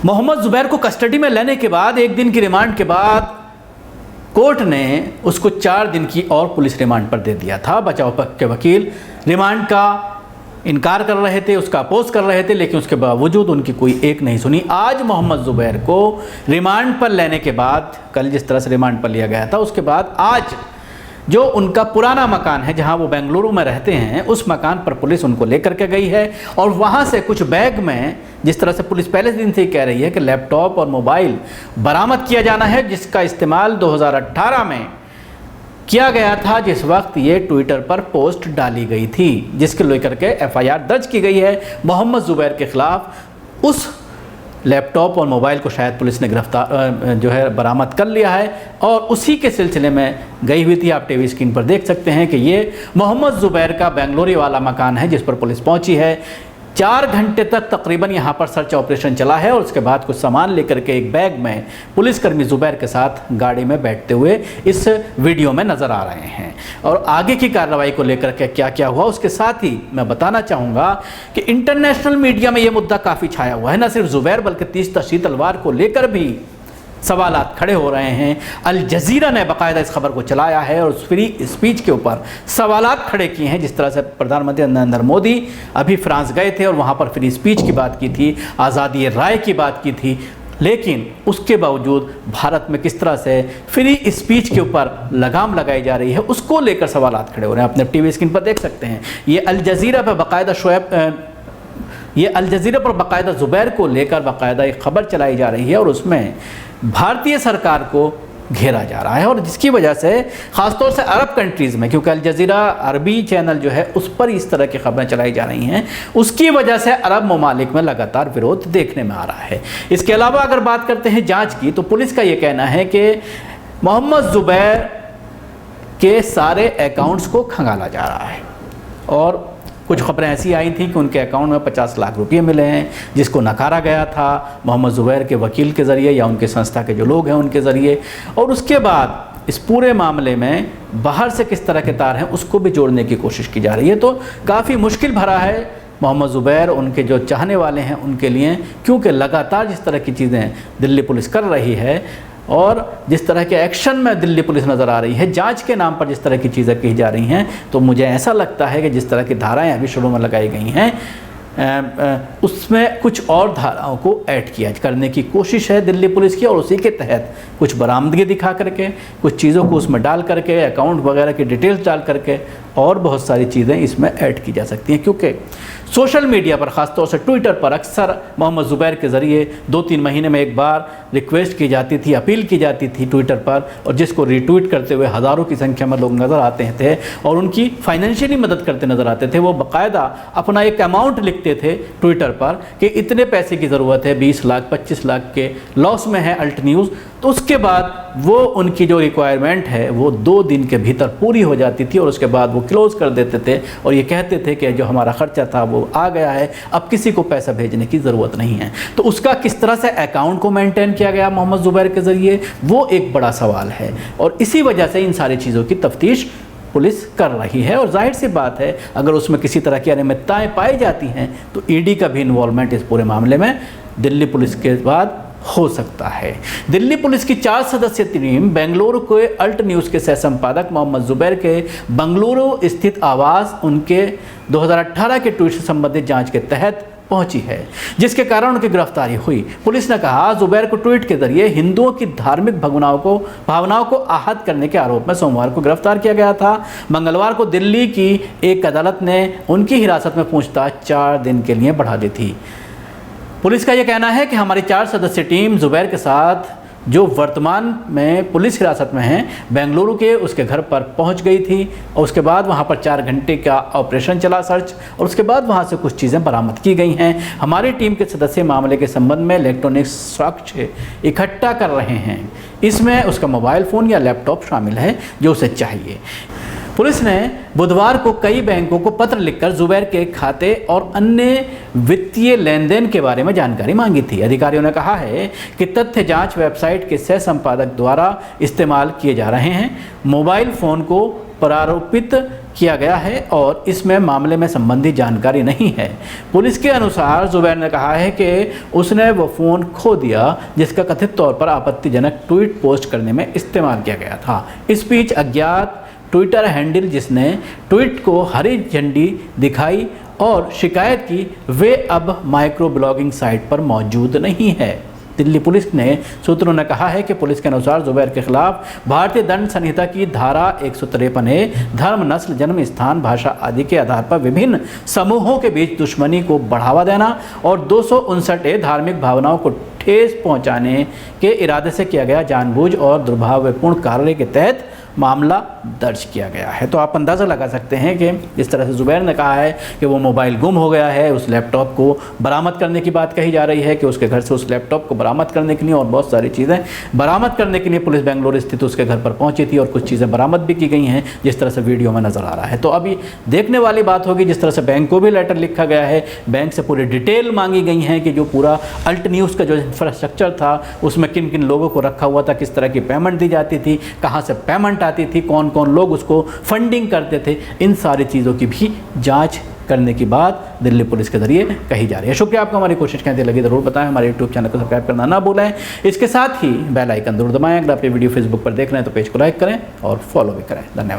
मोहम्मद जुबैर को कस्टडी में लेने के बाद 1 दिन की रिमांड के बाद कोर्ट ने उसको 4 दिन की और पुलिस रिमांड पर दे दिया था। बचाव पक्ष के वकील रिमांड का इनकार कर रहे थे, उसका अपोज कर रहे थे, लेकिन उसके बावजूद उनकी कोई एक नहीं सुनी। आज मोहम्मद जुबैर को रिमांड पर लेने के बाद, कल जिस तरह से रिमांड पर लिया गया था, उसके बाद आज जो उनका पुराना मकान है जहां वो बेंगलुरु में रहते हैं, उस मकान पर पुलिस उनको लेकर के गई है और वहां से कुछ बैग में, जिस तरह से पुलिस पहले दिन से ही कह रही है कि लैपटॉप और मोबाइल बरामद किया जाना है, जिसका इस्तेमाल 2018 में किया गया था, जिस वक्त ये ट्विटर पर पोस्ट डाली गई थी, जिसके लेकर के FIR दर्ज की गई है मोहम्मद जुबैर के खिलाफ। उस लैपटॉप और मोबाइल को शायद पुलिस ने बरामद कर लिया है और उसी के सिलसिले में गई हुई थी। आप टीवी स्क्रीन पर देख सकते हैं कि ये मोहम्मद जुबैर का बेंगलुरु वाला मकान है जिस पर पुलिस पहुंची है। 4 घंटे तक तकरीबन यहाँ पर सर्च ऑपरेशन चला है और उसके बाद कुछ सामान लेकर के एक बैग में पुलिसकर्मी जुबैर के साथ गाड़ी में बैठते हुए इस वीडियो में नज़र आ रहे हैं। और आगे की कार्रवाई को लेकर के क्या क्या हुआ, उसके साथ ही मैं बताना चाहूँगा कि इंटरनेशनल मीडिया में ये मुद्दा काफ़ी छाया हुआ है। न सिर्फ जुबैर बल्कि तीस तशीर तलवार को लेकर भी सवालात खड़े हो रहे हैं। अल जज़ीरा ने बाकायदा इस खबर को चलाया है और उस फ्री स्पीच के ऊपर सवालात खड़े किए हैं। जिस तरह से प्रधानमंत्री नरेंद्र मोदी अभी फ्रांस गए थे और वहाँ पर फ्री स्पीच की बात की थी, आज़ादी राय की बात की थी, लेकिन उसके बावजूद भारत में किस तरह से फ्री स्पीच के ऊपर लगाम लगाई जा रही है, उसको लेकर सवालात खड़े हो रहे हैं। अपने टीवी स्क्रीन पर देख सकते हैं, ये अल जज़ीरा पर बाकायदा जुबैर को लेकर बाकायदा एक खबर चलाई जा रही है और उसमें भारतीय सरकार को घेरा जा रहा है। और जिसकी वजह से ख़ासतौर से अरब कंट्रीज़ में, क्योंकि अल जज़ीरा अरबी चैनल जो है उस पर इस तरह की खबरें चलाई जा रही हैं, उसकी वजह से अरब ममालिक में लगातार विरोध देखने में आ रहा है। इसके अलावा अगर बात करते हैं जांच की, तो पुलिस का ये कहना है कि मोहम्मद जुबैर के सारे अकाउंट्स को खंगाला जा रहा है और कुछ खबरें ऐसी आई थी कि उनके अकाउंट में 50 लाख रुपये मिले हैं, जिसको नकारा गया था मोहम्मद जुबैर के वकील के ज़रिए या उनके संस्था के जो लोग हैं उनके ज़रिए। और उसके बाद इस पूरे मामले में बाहर से किस तरह के तार हैं उसको भी जोड़ने की कोशिश की जा रही है। तो काफ़ी मुश्किल भरा है मोहम्मद जुबैर, उनके जो चाहने वाले हैं उनके लिए, क्योंकि लगातार जिस तरह की चीज़ें दिल्ली पुलिस कर रही है और जिस तरह के एक्शन में दिल्ली पुलिस नज़र आ रही है, जांच के नाम पर जिस तरह की चीज़ें कही जा रही हैं, तो मुझे ऐसा लगता है कि जिस तरह की धाराएं अभी शुरू में लगाई गई हैं उसमें कुछ और धाराओं को ऐड किया करने की कोशिश है दिल्ली पुलिस की और उसी के तहत कुछ बरामदगी दिखा करके, कुछ चीज़ों को उसमें डाल करके, अकाउंट वगैरह की डिटेल्स डाल करके और बहुत सारी चीज़ें इसमें ऐड की जा सकती हैं। क्योंकि सोशल मीडिया पर, ख़ासतौर से ट्विटर पर, अक्सर मोहम्मद जुबैर के ज़रिए 2-3 महीने में एक बार रिक्वेस्ट की जाती थी, अपील की जाती थी ट्विटर पर, और जिसको रीट्वीट करते हुए हज़ारों की संख्या में लोग नज़र आते थे और उनकी फाइनेंशियली मदद करते नज़र आते थे। वो बाकायदा अपना एक अमाउंट लिखते थे ट्विटर पर कि इतने पैसे की ज़रूरत है, 20 लाख 25 लाख के लॉस में है अल्ट न्यूज़, तो उसके बाद वो उनकी जो रिक्वायरमेंट है वो 2 दिन के भीतर पूरी हो जाती थी और उसके बाद वो क्लोज़ कर देते थे और ये कहते थे कि जो हमारा ख़र्चा था वो आ गया है, अब किसी को पैसा भेजने की ज़रूरत नहीं है। तो उसका किस तरह से अकाउंट को मेंटेन किया गया मोहम्मद जुबैर के ज़रिए, वो एक बड़ा सवाल है और इसी वजह से इन सारी चीज़ों की तफ्तीश पुलिस कर रही है। और जाहिर सी बात है, अगर उसमें किसी तरह की अनियमितताएँ पाई जाती हैं तो ईडी का भी इन्वॉल्वमेंट इस पूरे मामले में दिल्ली पुलिस के बाद हो सकता है। दिल्ली पुलिस की 4 सदस्यीय टीम बेंगलुरु के अल्ट न्यूज़ के सह संपादक मोहम्मद जुबैर के बंगलुरु स्थित आवास उनके 2018 के ट्वीट से संबंधित जांच के तहत पहुंची है, जिसके कारण उनकी गिरफ्तारी हुई। पुलिस ने कहा, जुबैर को ट्वीट के जरिए हिंदुओं की धार्मिक भावनाओं को आहत करने के आरोप में सोमवार को गिरफ्तार किया गया था। मंगलवार को दिल्ली की एक अदालत ने उनकी हिरासत में पूछताछ 4 दिन के लिए बढ़ा दी थी। पुलिस का यह कहना है कि हमारी 4 सदस्यीय टीम जुबैर के साथ, जो वर्तमान में पुलिस हिरासत में हैं, बेंगलुरु के उसके घर पर पहुंच गई थी और उसके बाद वहां पर 4 घंटे का ऑपरेशन चला सर्च और उसके बाद वहां से कुछ चीज़ें बरामद की गई हैं। हमारी टीम के सदस्य मामले के संबंध में इलेक्ट्रॉनिक साक्ष्य इकट्ठा कर रहे हैं, इसमें उसका मोबाइल फ़ोन या लैपटॉप शामिल है जो उसे चाहिए। पुलिस ने बुधवार को कई बैंकों को पत्र लिखकर जुबैर के खाते और अन्य वित्तीय लेन देन के बारे में जानकारी मांगी थी। अधिकारियों ने कहा है कि तथ्य जांच वेबसाइट के सह संपादक द्वारा इस्तेमाल किए जा रहे हैं। मोबाइल फ़ोन को प्रारूपित किया गया है और इसमें मामले में संबंधी जानकारी नहीं है। पुलिस के अनुसार जुबैर ने कहा है कि उसने वो फ़ोन खो दिया जिसका कथित तौर पर आपत्तिजनक ट्वीट पोस्ट करने में इस्तेमाल किया गया था। इस बीच अज्ञात ट्विटर हैंडल जिसने ट्वीट को हरी झंडी दिखाई और शिकायत की, वे अब माइक्रो ब्लॉगिंग साइट पर मौजूद नहीं है। दिल्ली पुलिस ने सूत्रों ने कहा है कि पुलिस के अनुसार जुबैर के खिलाफ भारतीय दंड संहिता की धारा 153 धर्म, नस्ल, जन्म स्थान, भाषा आदि के आधार पर विभिन्न समूहों के बीच दुश्मनी को बढ़ावा देना और 259 धार्मिक भावनाओं को ठेस पहुंचाने के इरादे से किया गया जानबूझ और दुर्भावनापूर्ण कार्य के तहत मामला दर्ज किया गया है। तो आप अंदाज़ा लगा सकते हैं कि जिस तरह से जुबैर ने कहा है कि वो मोबाइल गुम हो गया है, उस लैपटॉप को बरामद करने की बात कही जा रही है कि उसके घर से उस लैपटॉप को बरामद करने के लिए और बहुत सारी चीज़ें बरामद करने के लिए पुलिस बेंगलुरु स्थित उसके घर पर पहुंची थी और कुछ चीज़ें बरामद भी की गई हैं, जिस तरह से वीडियो में नज़र आ रहा है। तो अभी देखने वाली बात होगी, जिस तरह से बैंक को भी लेटर लिखा गया है, बैंक से पूरी डिटेल मांगी गई हैं कि जो पूरा अल्ट न्यूज़ का जो इंफ्रास्ट्रक्चर था उसमें किन किन लोगों को रखा हुआ था, किस तरह की पेमेंट दी जाती थी, कहाँ से पेमेंट आती थी, कौन कौन लोग उसको फंडिंग करते थे, इन सारी चीज़ों की भी जांच करने की बात दिल्ली पुलिस के जरिए कही जा रही है। शुक्रिया आपको हमारी कोशिश कैसी लगी ज़रूर बताएं। हमारे यूट्यूब चैनल को सब्सक्राइब करना ना भूलें। इसके साथ ही बेल आइकन जरूर दबाएं। अगर आप ये वीडियो फेसबुक पर देख रहे हैं तो पेज को लाइक करें और फॉलो भी करें। धन्यवाद।